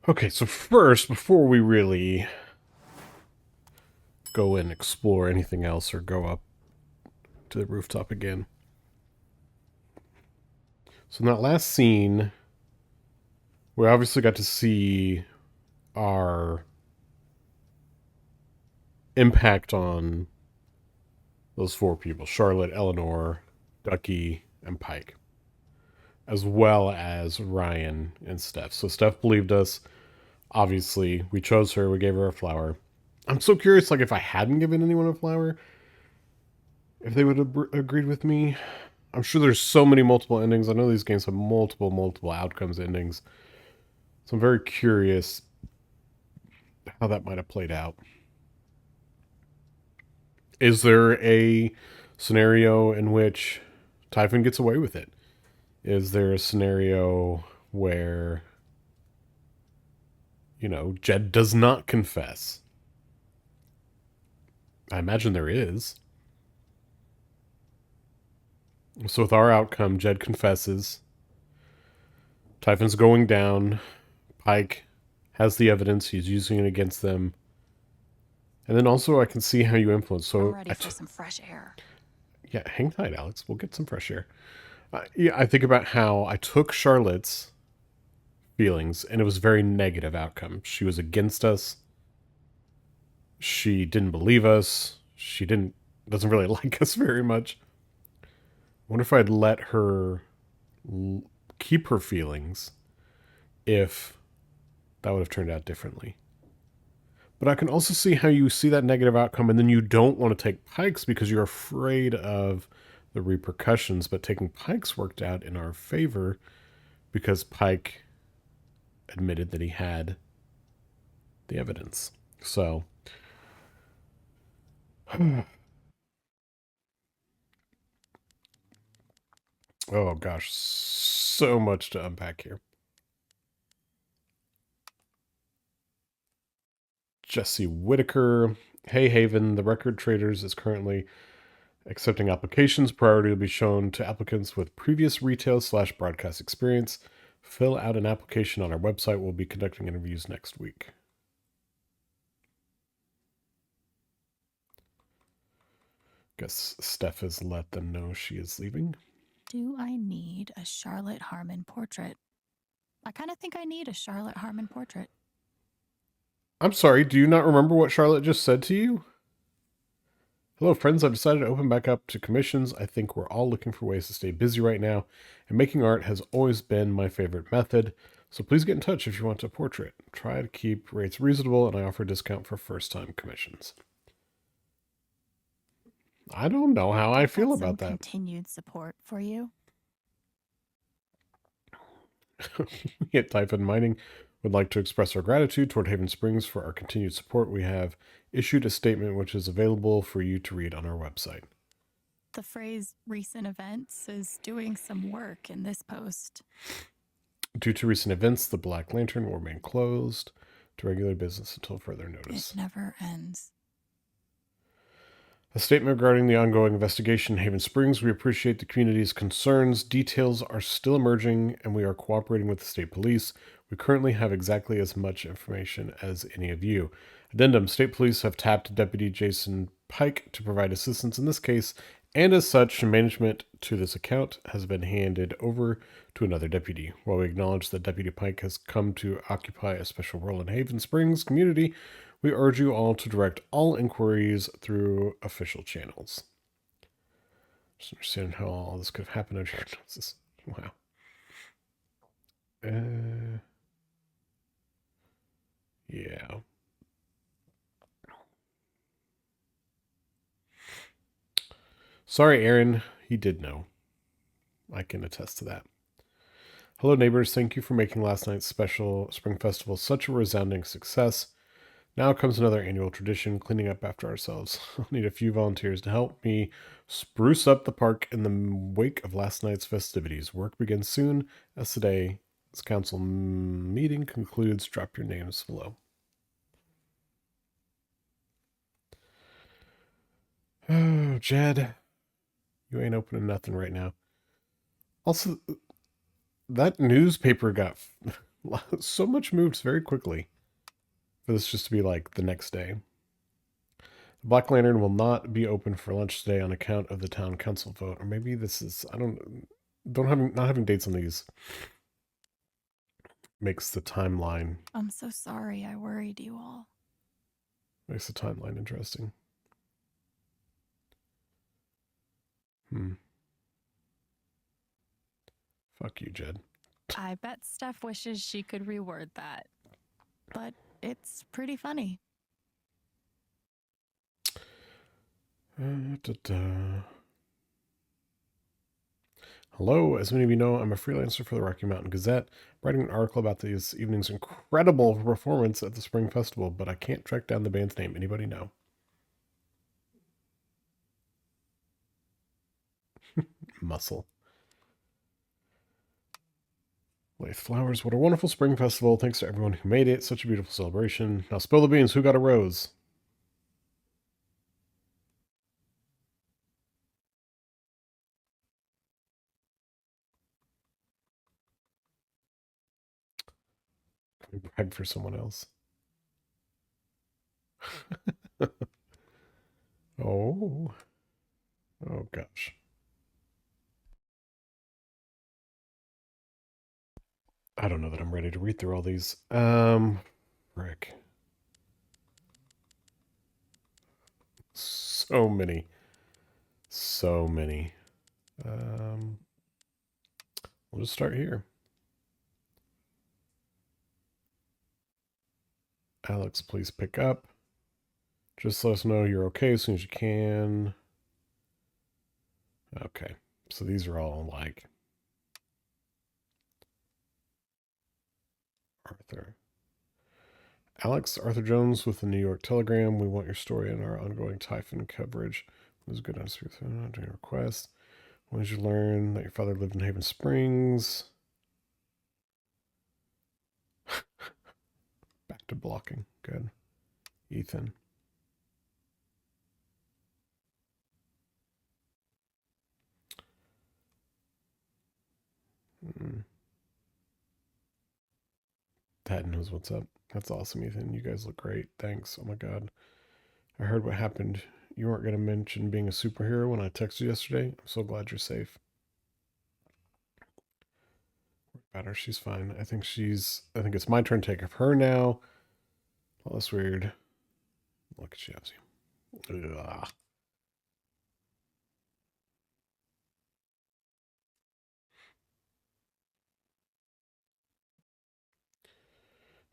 Okay, so first, before we really go and explore anything else or go up to the rooftop again. So in that last scene, we obviously got to see our impact on those four people: Charlotte, Eleanor, Ducky, and Pike, as well as Ryan and Steph. So Steph believed us. Obviously, we chose her. We gave her a flower. I'm so curious, like, if I hadn't given anyone a flower, if they would have agreed with me. I'm sure there's so many multiple endings. I know these games have multiple outcomes endings. So I'm very curious how that might have played out. Is there a scenario in which Typhon gets away with it? Is there a scenario where, Jed does not confess? I imagine there is. So with our outcome, Jed confesses. Typhon's going down. Pike has the evidence. He's using it against them. And then also I can see how you influence. I'm So ready for some fresh air. yeah, hang tight, Alex. We'll get some fresh air. Yeah, I think about how I took Charlotte's feelings and it was a very negative outcome. She was against us. She didn't believe us. She didn't doesn't really like us very much. I wonder if I'd let her keep her feelings if that would have turned out differently. But I can also see how you see that negative outcome and then you don't want to take Pikes because you're afraid of the repercussions. But taking Pikes worked out in our favor because Pike admitted that he had the evidence. So, oh gosh, so much to unpack here. Jesse Whitaker. Hey Haven, the Record Traders is currently accepting applications. Priority will be shown to applicants with previous retail/broadcast experience. Fill out an application on our website. We'll be conducting interviews next week. Guess Steph has let them know she is leaving. Do I need a Charlotte Harmon portrait? I kind of think I need a Charlotte Harmon portrait. I'm sorry, do you not remember what Charlotte just said to you? Hello, friends. I've decided to open back up to commissions. I think we're all looking for ways to stay busy right now, and making art has always been my favorite method. So please get in touch if you want a portrait. Try to keep rates reasonable, and I offer a discount for first-time commissions. I don't know how I I've feel got about some that. continued support for you. At Typhon Mining would like to express our gratitude toward Haven Springs for our continued support. We have issued a statement which is available for you to read on our website. The phrase recent events is doing some work in this post. Due to recent events, the Black Lantern will remain closed to regular business until further notice. It never ends. A statement regarding the ongoing investigation in Haven Springs. We appreciate the community's concerns. Details are still emerging, and we are cooperating with the state police. We currently have exactly as much information as any of you. Addendum: State police have tapped Deputy Jason Pike to provide assistance in this case, and as such, management to this account has been handed over to another deputy. While we acknowledge that Deputy Pike has come to occupy a special role in Haven Springs community, we urge you all to direct all inquiries through official channels. Just understand how all this could have happened under your noses. Wow. Yeah. Sorry, Aaron. He did know. I can attest to that. Hello, neighbors. Thank you for making last night's special Spring Festival such a resounding success. Now comes another annual tradition, cleaning up after ourselves. I'll need a few volunteers to help me spruce up the park in the wake of last night's festivities. Work begins soon, as today's council meeting concludes. Drop your names below. Oh, Jed, you ain't opening nothing right now. Also, that newspaper got So much moved very quickly for this just to be like the next day. The Black Lantern will not be open for lunch today on account of the town council vote. Or maybe this is, I don't having not having dates on these makes the timeline I'm so sorry I worried you all. makes the timeline interesting. Fuck you, Jed. I bet Steph wishes she could reword that. But it's pretty funny. Hello, as many of you know, I'm a freelancer for the Rocky Mountain Gazette, writing an article about this evening's incredible performance at the Spring Festival, but I can't track down the band's name. Anybody know? Muscle. Lathe Flowers, what a wonderful spring festival. Thanks to everyone who made it. Such a beautiful celebration. Now spill the beans. Who got a rose? Can we brag for someone else? Oh. Oh, gosh. I don't know that I'm ready to read through all these. Frick. So many. So many. We'll just start here. Alex, please pick up. Just let us know you're okay as soon as you can. Okay. So these are all like Arthur. Alex, Arthur Jones with the New York Telegram. We want your story in our ongoing typhoon coverage. It was good on doing request. When did you learn that your father lived in Haven Springs? Back to blocking. Good. Ethan. That knows what's up. That's awesome, Ethan. You guys look great. Thanks. Oh my god. I heard what happened. You weren't going to mention being a superhero when I texted you yesterday. I'm so glad you're safe. About her. She's fine. I think it's my turn to take of her now. Oh, that's weird. Look at you. Ugh.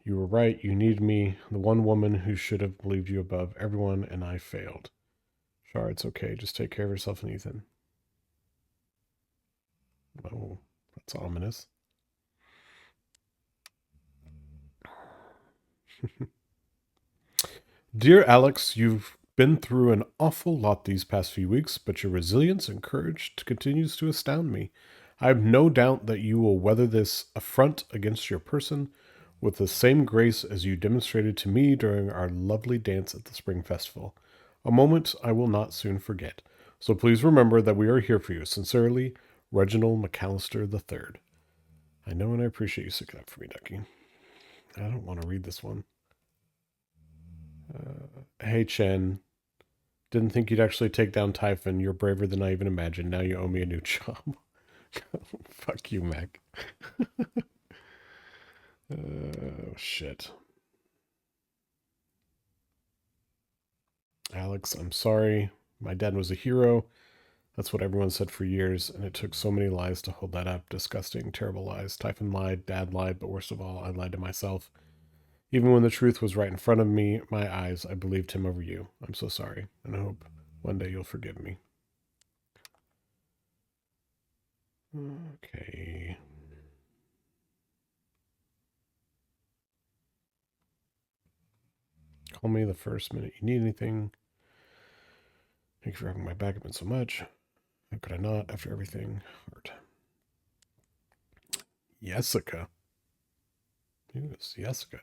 You were right. You needed me, the one woman who should have believed you above everyone, and I failed. Char, it's okay. Just take care of yourself and Ethan. Oh, that's ominous. Dear Alex, you've been through an awful lot these past few weeks, but your resilience and courage continues to astound me. I have no doubt that you will weather this affront against your person with the same grace as you demonstrated to me during our lovely dance at the Spring Festival. A moment I will not soon forget. So please remember that we are here for you. Sincerely, Reginald McAllister III. I know and I appreciate you sticking up for me, Ducky. I don't want to read this one. Hey, Chen. Didn't think you'd actually take down Typhon. You're braver than I even imagined. Now you owe me a new job. Fuck you, Mac. Oh, shit. Alex, I'm sorry. My dad was a hero. That's what everyone said for years, and it took so many lies to hold that up. Disgusting, terrible lies. Typhon lied, Dad lied, but worst of all, I lied to myself. Even when the truth was right in front of me, my eyes, I believed him over you. I'm so sorry, and I hope one day you'll forgive me. Okay. Call me the first minute you need anything. Thank you for having my back up so much. How could I not after everything? Heart. Jessica. Who's Jessica?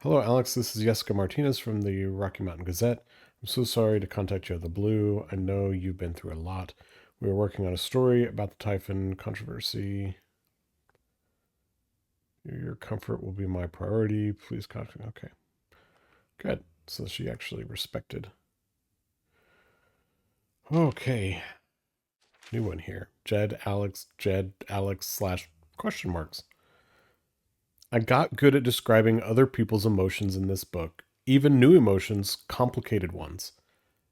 Hello, Alex. This is Jessica Martinez from the Rocky Mountain Gazette. I'm so sorry to contact you out of the blue. I know you've been through a lot. We are working on a story about the Typhon controversy. Your comfort will be my priority. Please contact. Okay. Good. So she actually respected. Okay. New one here. Jed, Alex / question marks. I got good at describing other people's emotions in this book, even new emotions, complicated ones.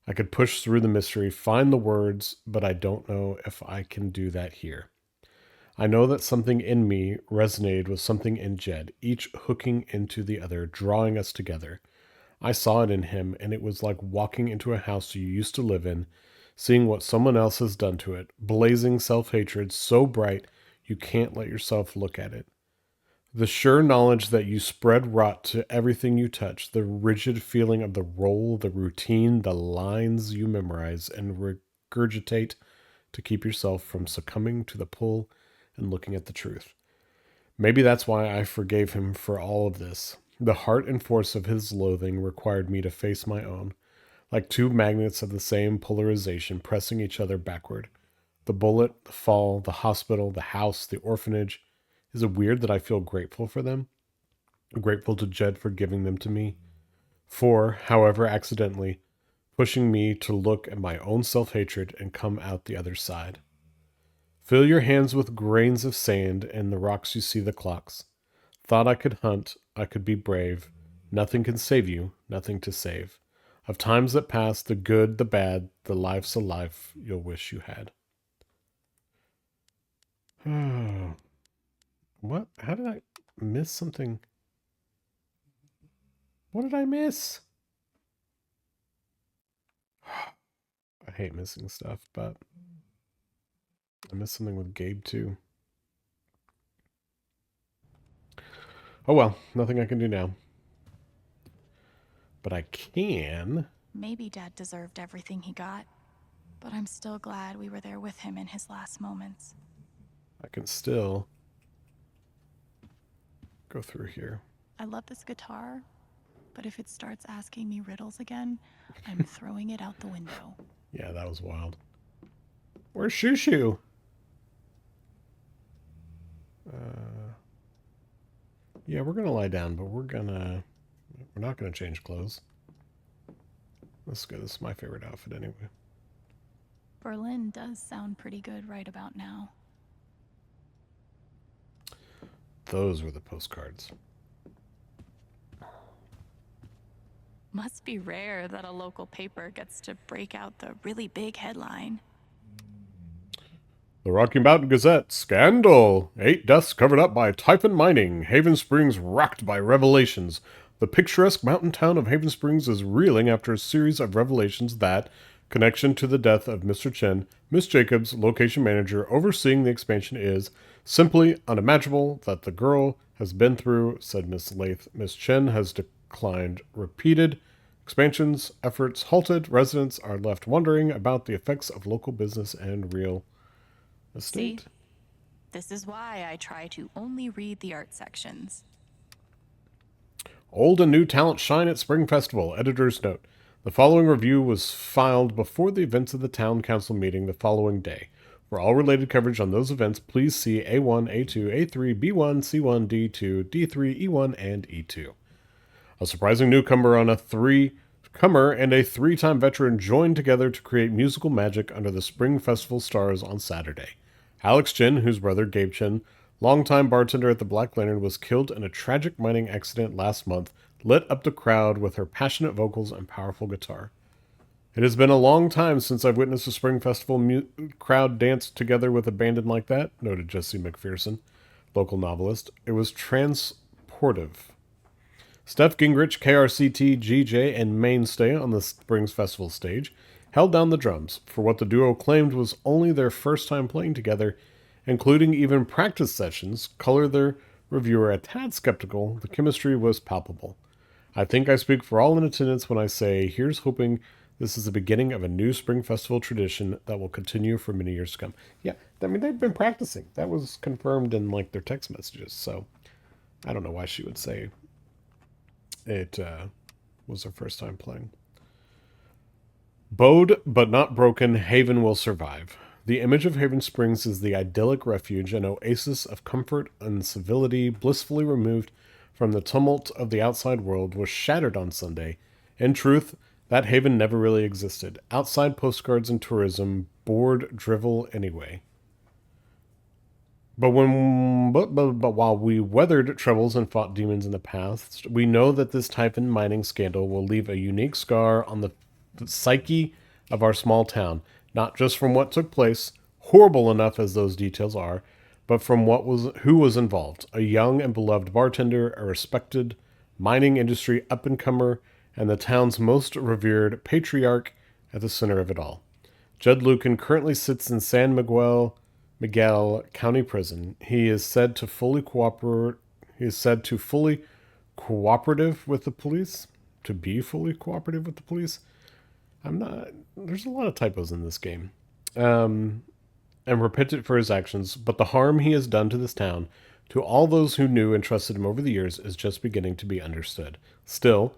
I could push through the mystery, find the words, but I don't know if I can do that here. I know that something in me resonated with something in Jed, each hooking into the other, drawing us together. I saw it in him, and it was like walking into a house you used to live in, seeing what someone else has done to it, blazing self-hatred so bright you can't let yourself look at it. The sure knowledge that you spread rot to everything you touch, the rigid feeling of the role, the routine, the lines you memorize and regurgitate to keep yourself from succumbing to the pull and looking at the truth. Maybe that's why I forgave him for all of this. The heart and force of his loathing required me to face my own, like two magnets of the same polarization pressing each other backward. The bullet, the fall, the hospital, the house, the orphanage. Is it weird that I feel grateful for them? Grateful to Jed for giving them to me? For, however accidentally, pushing me to look at my own self-hatred and come out the other side. Fill your hands with grains of sand and the rocks you see the clocks. Thought I could hunt, I could be brave. Nothing can save you, nothing to save. Of times that pass, the good, the bad, the life's a life you'll wish you had. What? How did I miss something? What did I miss? I hate missing stuff, but I missed something with Gabe too. Oh well, nothing I can do now. But I can. Maybe Dad deserved everything he got, but I'm still glad we were there with him in his last moments. I can still go through here. I love this guitar, but if it starts asking me riddles again, I'm throwing it out the window. Yeah, that was wild. Where's Shoo Shoo? Yeah, we're gonna lie down, but we're not gonna change clothes. Let's go. This is my favorite outfit anyway. Berlin does sound pretty good right about now. Those were the postcards. Must be rare that a local paper gets to break out the really big headline. The Rocky Mountain Gazette. Scandal! 8 deaths covered up by Typhon Mining. Haven Springs rocked by revelations. The picturesque mountain town of Haven Springs is reeling after a series of revelations that, connection to the death of Mr. Chen, Miss Jacobs, location manager overseeing the expansion, is simply unimaginable that the girl has been through, said Miss Lath. Miss Chen has declined repeated expansions, efforts halted. Residents are left wondering about the effects of local business and real estate. See? This is why I try to only read the art sections. Old and new talent shine at Spring Festival. Editor's note. The following review was filed before the events of the town council meeting the following day. For all related coverage on those events, please see A1, A2, A3, B1, C1, D2, D3, E1, and E2. A surprising newcomer and a three-time veteran joined together to create musical magic under the Spring Festival stars on Saturday. Alex Chen, whose brother Gabe Chen, longtime bartender at the Black Lantern, was killed in a tragic mining accident last month, lit up the crowd with her passionate vocals and powerful guitar. It has been a long time since I've witnessed a Spring Festival crowd dance together with abandon like that, noted Jesse McPherson, local novelist. It was transportive. Steph Gingrich, KRCT, GJ, and Mainstay on the Springs Festival stage held down the drums for what the duo claimed was only their first time playing together, including even practice sessions. Color their reviewer a tad skeptical. The chemistry was palpable. I think I speak for all in attendance when I say, here's hoping this is the beginning of a new Spring Festival tradition that will continue for many years to come. Yeah, I mean, they've been practicing. That was confirmed in, like, their text messages, so I don't know why she would say it was her first time playing. Bowed but not broken, Haven will survive. The image of Haven Springs is the idyllic refuge, an oasis of comfort and civility, blissfully removed from the tumult of the outside world, was shattered on Sunday. In truth, that haven never really existed. Outside postcards and tourism bored drivel anyway. But while we weathered troubles and fought demons in the past, we know that this Typhon mining scandal will leave a unique scar on the psyche of our small town, not just from what took place, horrible enough as those details are, but from who was involved. A young and beloved bartender, a respected mining industry up-and-comer, and the town's most revered patriarch at the center of it all. Judd Lucan currently sits in San Miguel County Prison. He is said to fully cooperate. He is said to fully cooperative with the police. To be fully cooperative with the police. I'm not. There's a lot of typos in this game. And repentant for his actions, but the harm he has done to this town, to all those who knew and trusted him over the years, is just beginning to be understood. Still,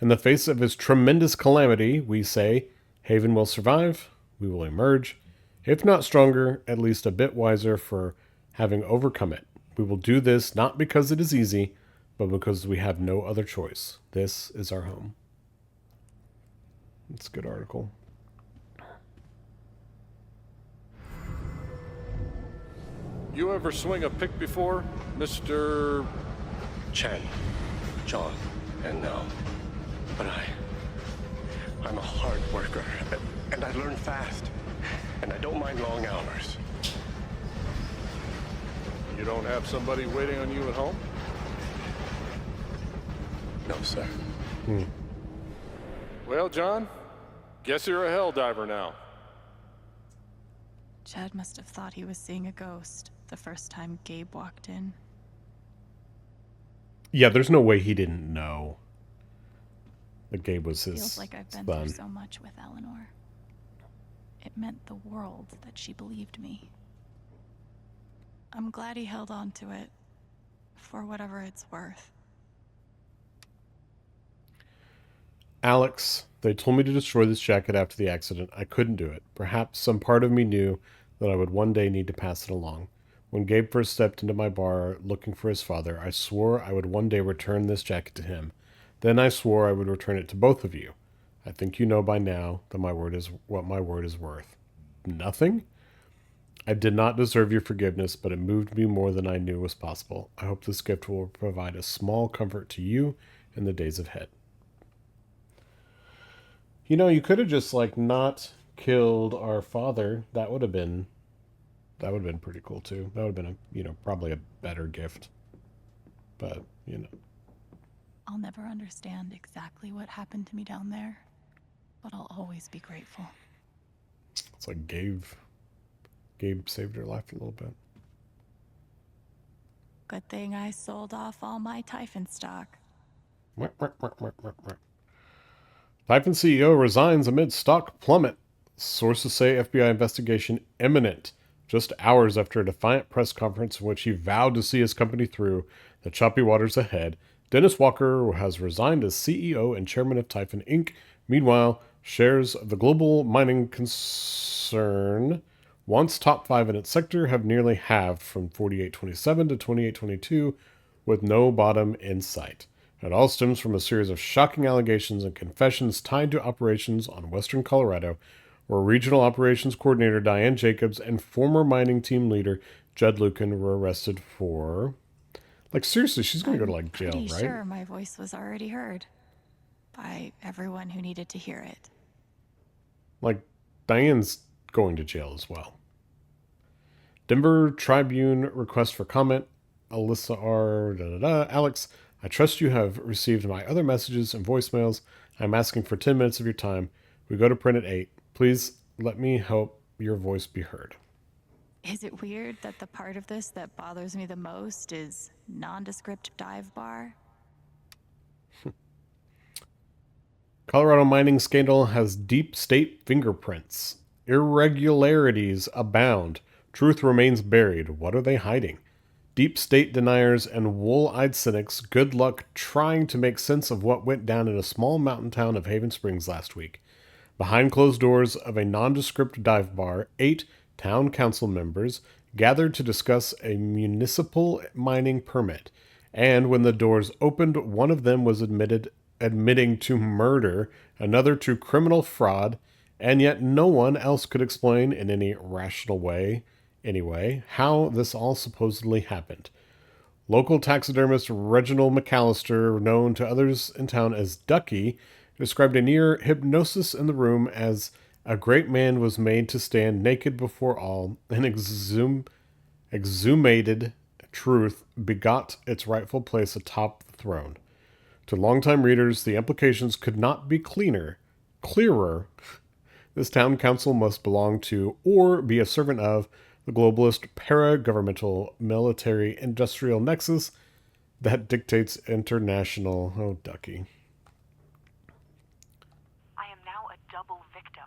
in the face of his tremendous calamity, we say, Haven will survive. We will emerge. If not stronger, at least a bit wiser for having overcome it. We will do this not because it is easy, but because we have no other choice. This is our home. It's a good article. You ever swing a pick before, Mr. Chen, John, and now. But I'm a hard worker, and I learn fast. And I don't mind long hours. You don't have somebody waiting on you at home? No, sir. Well, John, guess you're a hell diver now. Chad must have thought he was seeing a ghost the first time Gabe walked in. Yeah, there's no way he didn't know that Gabe was his Feels like I've been son. through so much with Eleanor. It meant the world that she believed me. I'm glad he held on to it, for whatever it's worth. Alex, they told me to destroy this jacket after the accident. I couldn't do it. Perhaps some part of me knew that I would one day need to pass it along. When Gabe first stepped into my bar looking for his father, I swore I would one day return this jacket to him. Then I swore I would return it to both of you. I think you know by now that my word is what my word is worth. Nothing? I did not deserve your forgiveness, but it moved me more than I knew was possible. I hope this gift will provide a small comfort to you in the days ahead. You know, you could have just not killed our father. That would have been pretty cool too. That would have been probably a better gift. But, I'll never understand exactly what happened to me down there, but I'll always be grateful. It's like Gabe saved her life a little bit. Good thing I sold off all my Typhon stock. Typhon CEO resigns amid stock plummet. Sources say FBI investigation imminent. Just hours after a defiant press conference in which he vowed to see his company through the choppy waters ahead, Dennis Walker has resigned as CEO and chairman of Typhon Inc. Meanwhile, shares of the global mining concern, once top 5 in its sector, have nearly halved from 48.27 to 28.22, with no bottom in sight. It all stems from a series of shocking allegations and confessions tied to operations on Western Colorado, where Regional Operations Coordinator Diane Jacobs and former mining team leader Judd Lucan were arrested for... seriously, she's going to go to, jail, Pretty right? sure my voice was already heard by everyone who needed to hear it. Diane's going to jail as well. Denver Tribune request for comment. Alyssa R. Alex, I trust you have received my other messages and voicemails. I'm asking for 10 minutes of your time. We go to print at 8. Please let me help your voice be heard. Is it weird that the part of this that bothers me the most is nondescript dive bar? Colorado mining scandal has deep state fingerprints. Irregularities abound. Truth remains buried. What are they hiding? Deep state deniers and wool-eyed cynics, good luck trying to make sense of what went down in a small mountain town of Haven Springs last week. Behind closed doors of a nondescript dive bar, 8 town council members gathered to discuss a municipal mining permit. And when the doors opened, one of them was admitting to murder, another to criminal fraud, and yet no one else could explain in any rational way, anyway, how this all supposedly happened. Local taxidermist Reginald McAllister, known to others in town as Ducky, described a near hypnosis in the room as a great man was made to stand naked before all, and exhumated truth begot its rightful place atop the throne. To longtime readers, the implications could not be clearer. This town council must belong to or be a servant of the globalist para-governmental military industrial nexus that dictates international... Oh, Ducky. I am now a double victim.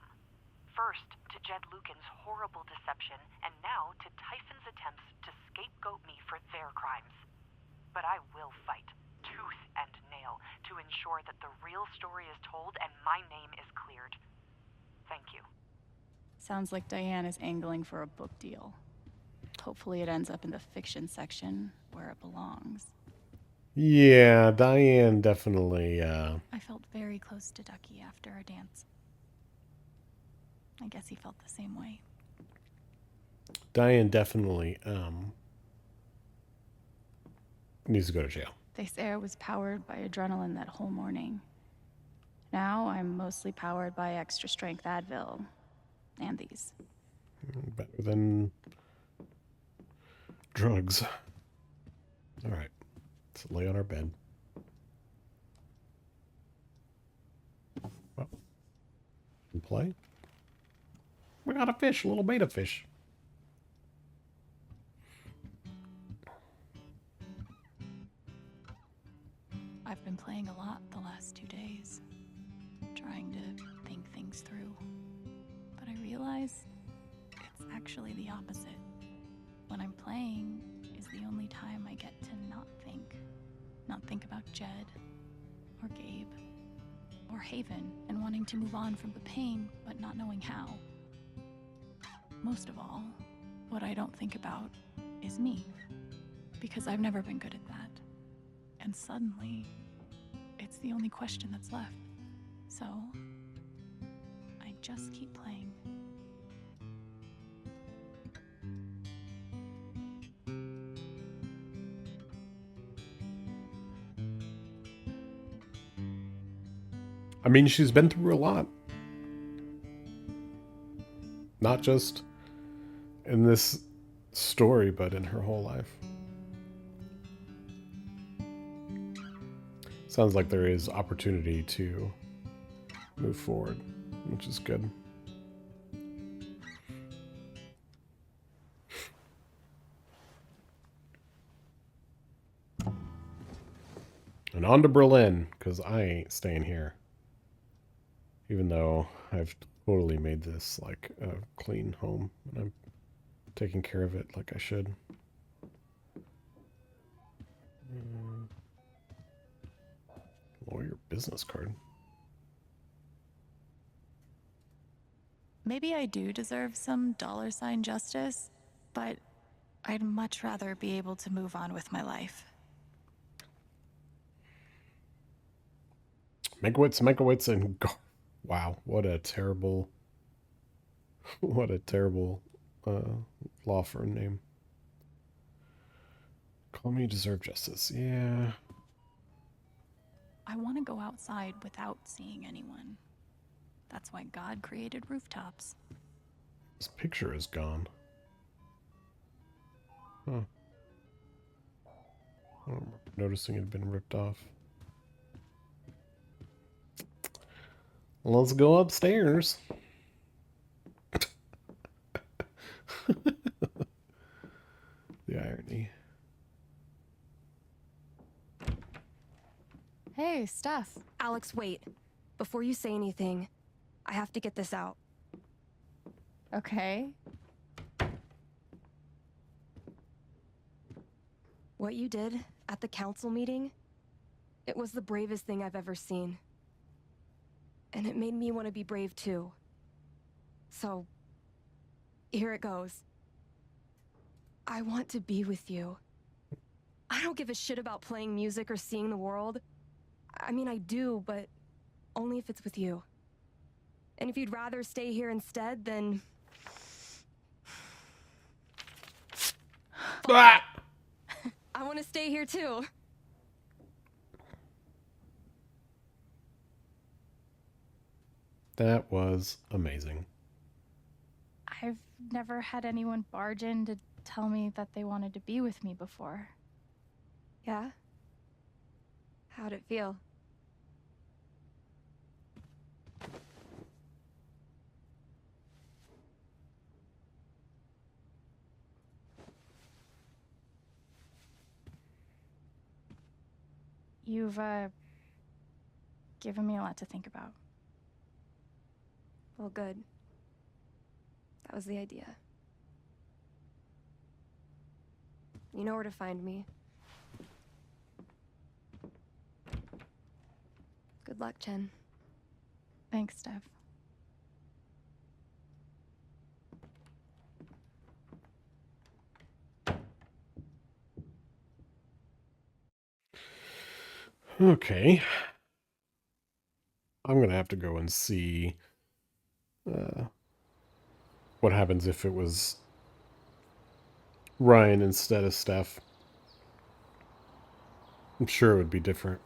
First to Jed Lucan's horrible deception, and now to Tyson's attempts to scapegoat me for their crimes. But I will fight, tooth and nail, to ensure that the real story is told and my name is cleared. Thank you. Sounds like Diane is angling for a book deal. Hopefully it ends up in the fiction section where it belongs. Yeah, Diane definitely, I felt very close to Ducky after our dance. I guess he felt the same way. Diane definitely, needs to go to jail. They say I was powered by adrenaline that whole morning. Now I'm mostly powered by extra strength Advil. And these. Better than drugs. All right. Let's lay on our bed. Well, and play. We got a fish, a little beta fish. I've been playing a lot the last 2 days, trying to think things through. But I realize it's actually the opposite. When I'm playing is the only time I get to not think about Jed, or Gabe, or Haven, and wanting to move on from the pain, but not knowing how. Most of all, what I don't think about is me, because I've never been good at that. And suddenly, it's the only question that's left. So, I just keep playing. I mean, she's been through a lot. Not just in this story, but in her whole life. Sounds like there is opportunity to move forward, which is good. And on to Berlin, because I ain't staying here. Even though I've totally made this like a clean home, and I'm taking care of it like I should. Lawyer business card. Maybe I do deserve some $ justice, but I'd much rather be able to move on with my life. Menkowitz, and wow, what a terrible law firm name. Call me deserve justice. Yeah. I want to go outside without seeing anyone. That's why God created rooftops. This picture is gone. Huh. I don't remember noticing it had been ripped off. Let's go upstairs. The irony. Hey, Steph. Alex, wait. Before you say anything, I have to get this out. Okay. What you did at the council meeting, it was the bravest thing I've ever seen. And it made me want to be brave too. So, Here it goes. I want to be with you. I don't give a shit about playing music or seeing the world. I mean, I do, but only if it's with you. And if you'd rather stay here instead, then... Ah! I want to stay here too. That was amazing. I've never had anyone barge in to tell me that they wanted to be with me before. Yeah? How'd it feel? You've, given me a lot to think about. Well, good. That was the idea. You know where to find me. Good luck, Chen. Thanks, Steph. Okay. I'm going to have to go and see what happens if it was Ryan instead of Steph. I'm sure it would be different.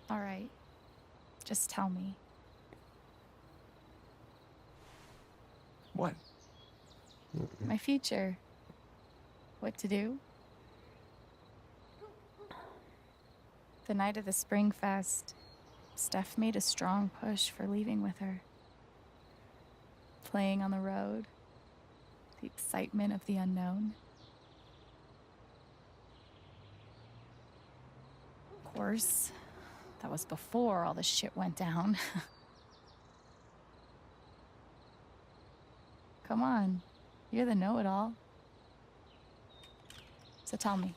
All right. Just tell me. What? My future. What to do? The night of the Spring Fest, Steph made a strong push for leaving with her. Playing on the road, the excitement of the unknown. Of course, that was before all the shit went down. Come on, you're the know-it-all. So tell me.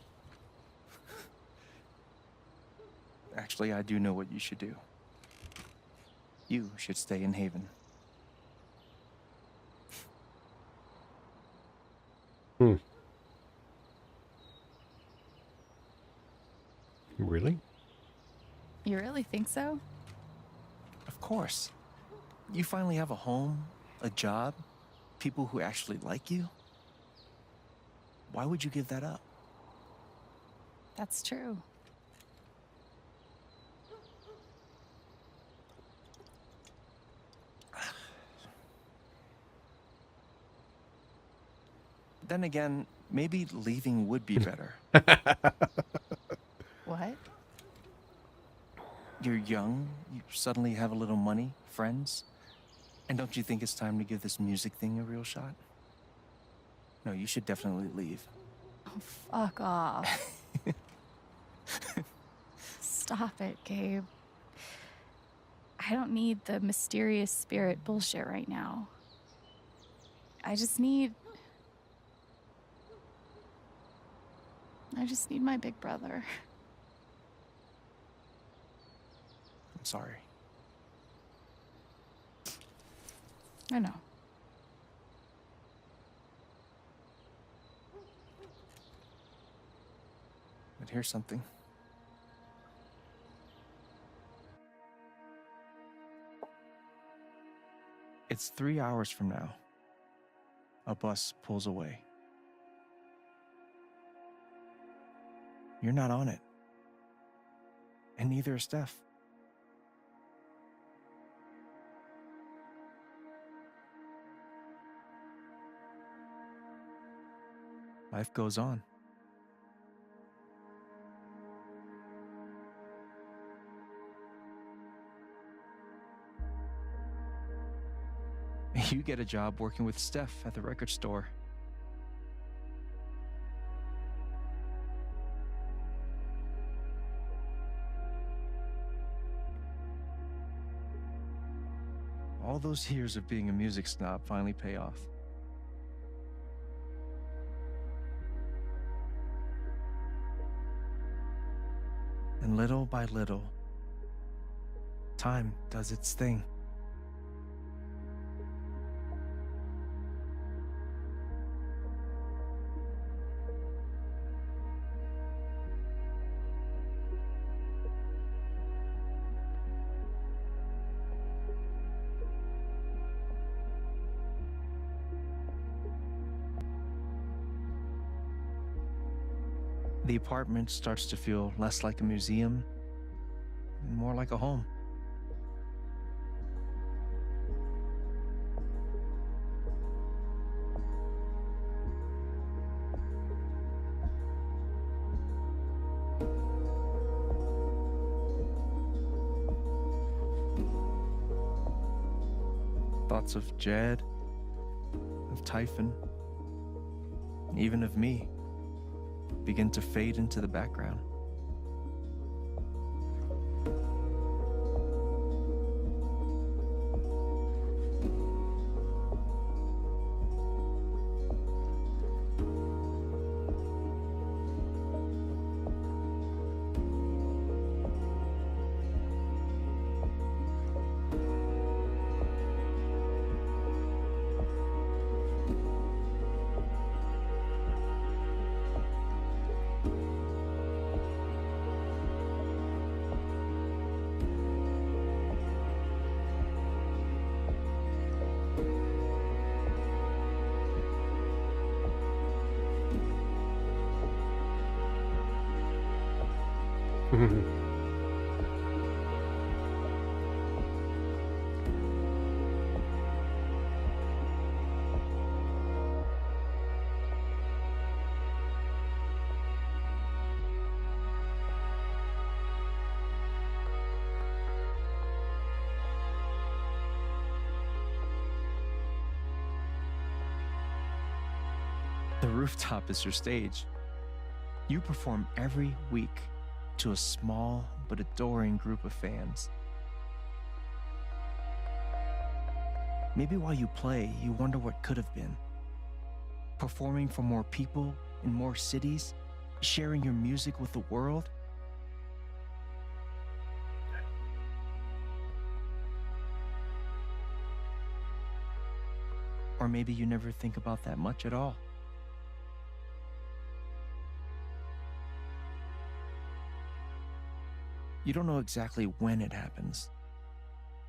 Actually, I do know what you should do. You should stay in Haven. Really? You really think so? Of course. You finally have a home, a job, people who actually like you. Why would you give that up? That's true. Then again, maybe leaving would be better. What? You're young, you suddenly have a little money, friends. And don't you think it's time to give this music thing a real shot? No, you should definitely leave. Oh, fuck off. Stop it, Gabe. I don't need the mysterious spirit bullshit right now. I just need my big brother. I'm sorry. I know. But here's something. It's 3 hours from now. A bus pulls away. You're not on it. And neither is Steph. Life goes on. You get a job working with Steph at the record store. All those years of being a music snob finally pay off. And little by little, time does its thing. The apartment starts to feel less like a museum and more like a home. Thoughts of Jed, of Typhon, and even of me begin to fade into the background. The rooftop is your stage. You perform every week to a small but adoring group of fans. Maybe while you play, you wonder what could have been. Performing for more people in more cities, sharing your music with the world. Or maybe you never think about that much at all. You don't know exactly when it happens,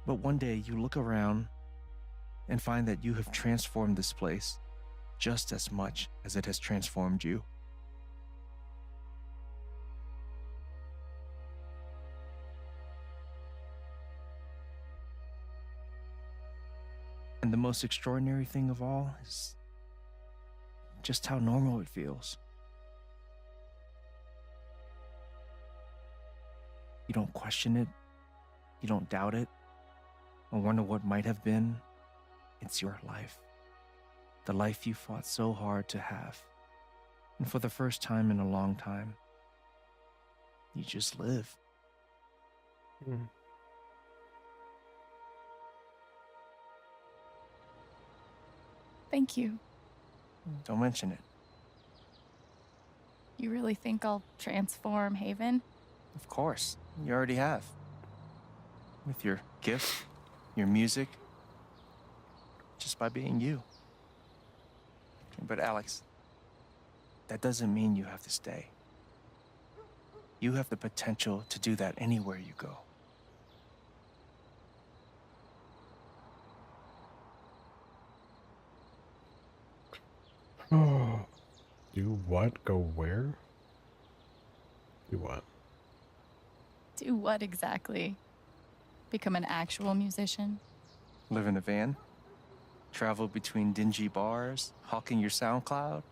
but one day you look around and find that you have transformed this place just as much as it has transformed you. And the most extraordinary thing of all is just how normal it feels. You don't question it, you don't doubt it, or wonder what might have been. It's your life. The life you fought so hard to have. And for the first time in a long time, you just live. Thank you. Don't mention it. You really think I'll transform Haven? Of course, you already have. With your gifts, your music, just by being you. But Alex, that doesn't mean you have to stay. You have the potential to do that anywhere you go. Do what? Go where? Do what? Do what exactly? Become an actual musician? Live in a van, travel between dingy bars, hawking your SoundCloud,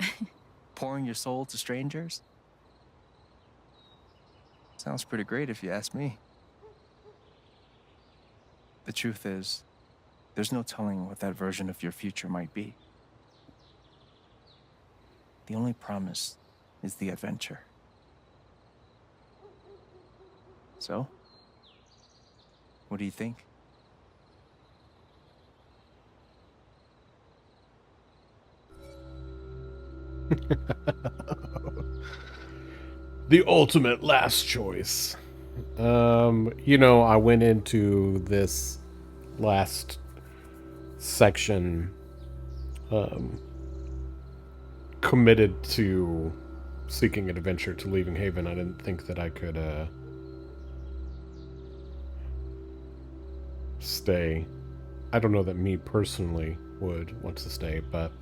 pouring your soul to strangers. Sounds pretty great if you ask me. The truth is, there's no telling what that version of your future might be. The only promise is the adventure. So, what do you think? The ultimate last choice. You know, I went into this last section committed to seeking an adventure, to leaving Haven. I didn't think that I could stay. I don't know that me personally would want to stay, but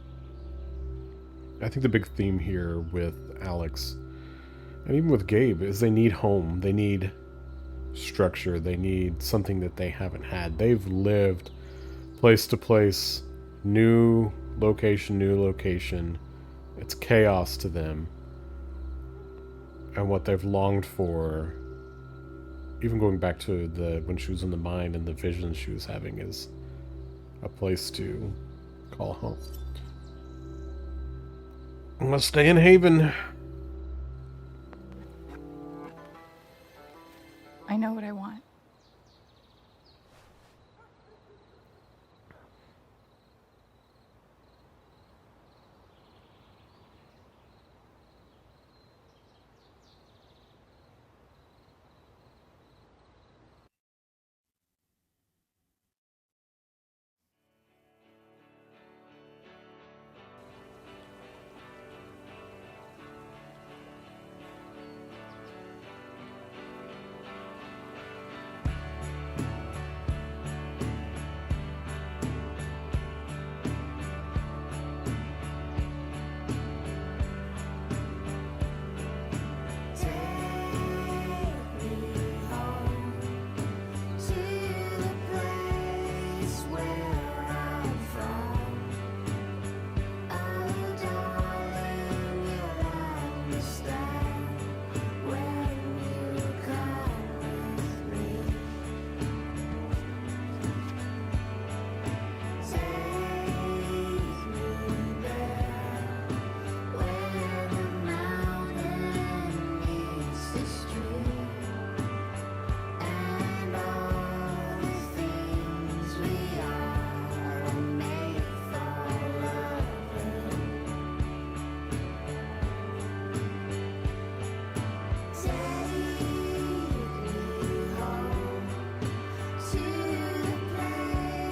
I think the big theme here with Alex and even with Gabe is they need home. They need structure. They need something that they haven't had. They've lived place to place, new location. It's chaos to them. And what they've longed for, even going back to when she was in the mine and the visions she was having, is a place to call home. I'm gonna stay in Haven. I know what I want.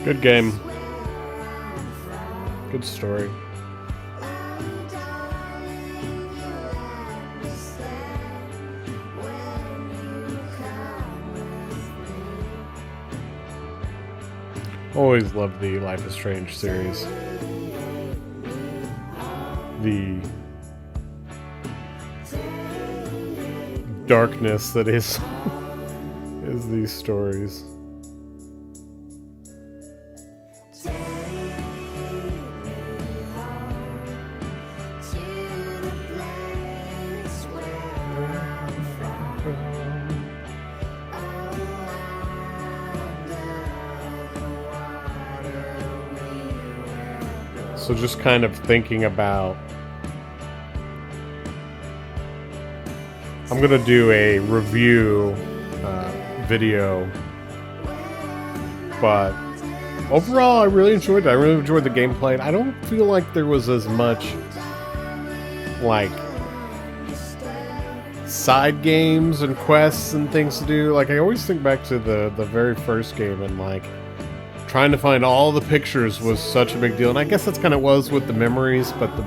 Good game. Good story. Always loved the Life is Strange series. The darkness that is these stories. So just kind of thinking about, I'm gonna do a review video, but overall I really enjoyed it. I really enjoyed the gameplay. I don't feel like there was as much like side games and quests and things to do. Like, I always think back to the very first game, and like trying to find all the pictures was such a big deal. And I guess that's kind of was with the memories, but the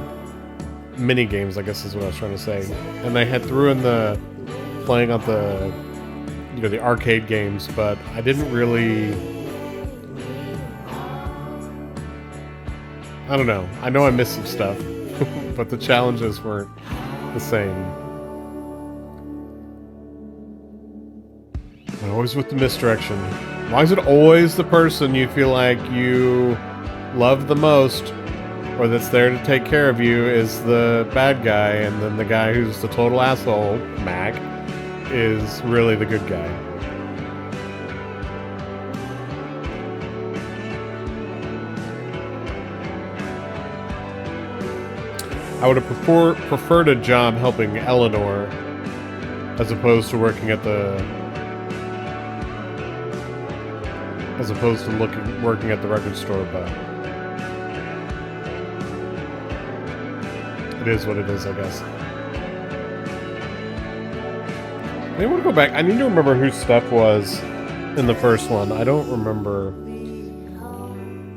mini games, I guess, is what I was trying to say. And they had threw in the playing on the, you know, the arcade games, but I didn't really, I don't know. I know I missed some stuff, but the challenges weren't the same. And always with the misdirection. Why is it always the person you feel like you love the most, or that's there to take care of you, is the bad guy, and then the guy who's the total asshole, Mac, is really the good guy? I would have preferred a job helping Eleanor as opposed to working at the working at the record store, but it is what it is, I guess. I want to go back. I need to remember who Steph was in the first one. I don't remember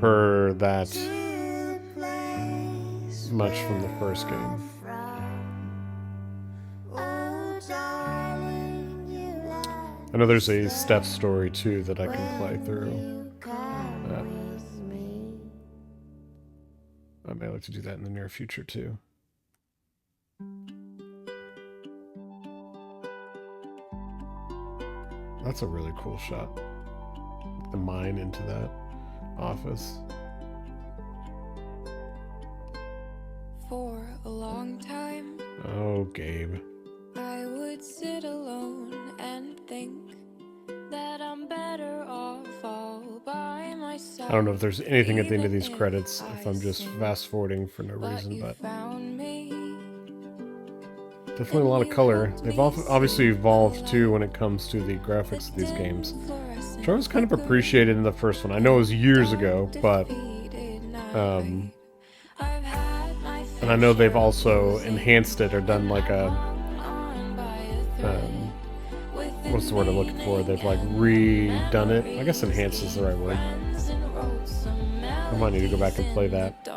her that much from the first game. I know there's a Steph story too that I can play through. I may like to do that in the near future too. That's a really cool shot. The mine into that office. For a long time, Oh, Gabe. I would sit alone and think that I'm better off all by myself. I don't know if there's anything at the end of these credits, if I'm just fast forwarding for no reason, but definitely a lot of color. They've obviously evolved too when it comes to the graphics of these games, which I was kind of appreciated in the first one. I know it was years ago, but and I know they've also enhanced it or done like a what's the word I'm looking for? They've like redone it. I guess enhanced is the right word. I might need to go back and play that.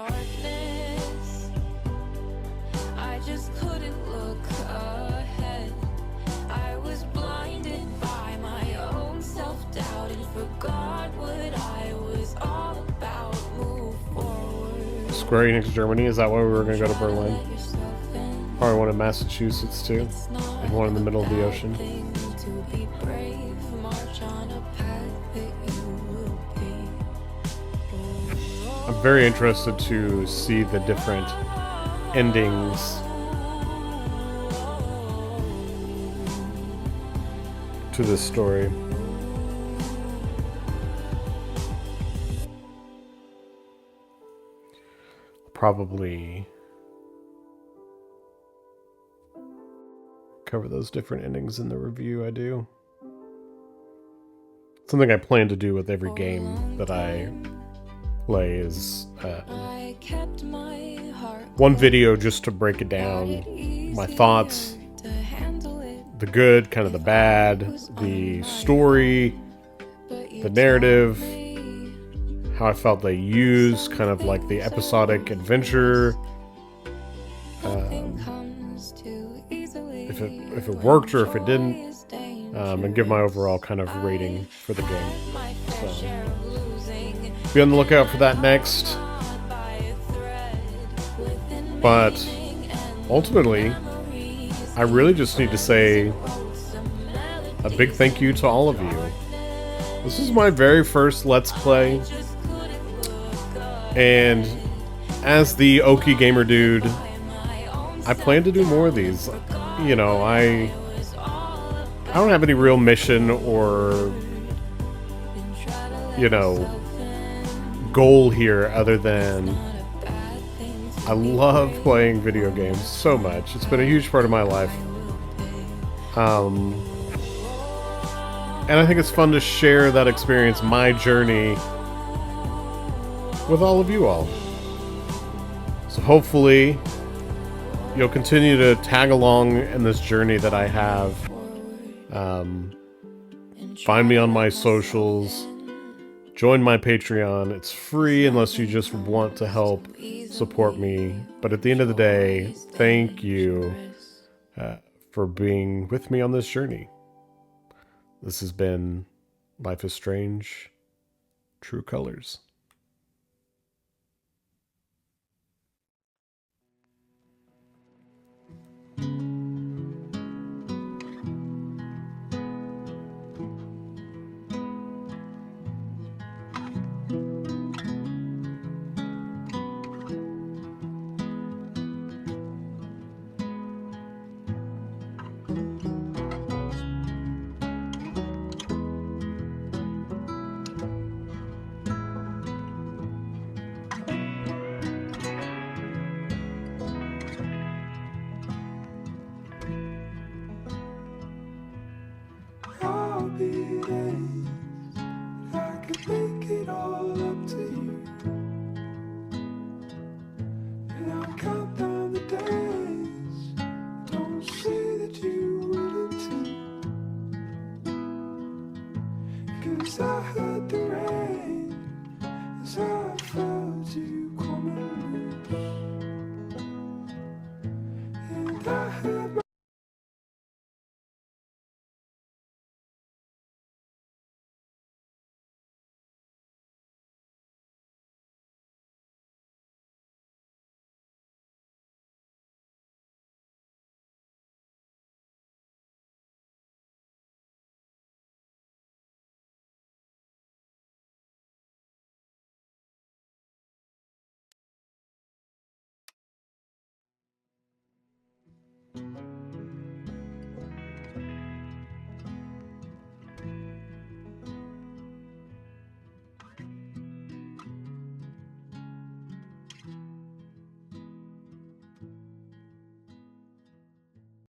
Square Enix Germany, is that why we were going to go to Berlin? Probably one in Massachusetts too, and one in the middle of the ocean. I'm very interested to see the different endings to this story. Probably cover those different endings in the review I do. Something I plan to do with every game that I play is one video just to break it down, my thoughts, the good, kind of the bad, the story, the narrative, how I felt they used kind of like the episodic adventure, if it worked or if it didn't, and give my overall kind of rating for the game. So be on the lookout for that next. But ultimately, I really just need to say a big thank you to all of you. This is my very first Let's Play. And as the OkieGamerDude, I plan to do more of these. You know, I don't have any real mission or, you know, goal here other than I love playing video games so much. It's been a huge part of my life. And I think it's fun to share that experience, my journey, with all of you all. So hopefully you'll continue to tag along in this journey that I have. Find me on my socials. Join my Patreon. It's free unless you just want to help support me. But at the end of the day, thank you for being with me on this journey. This has been Life is Strange, True Colors.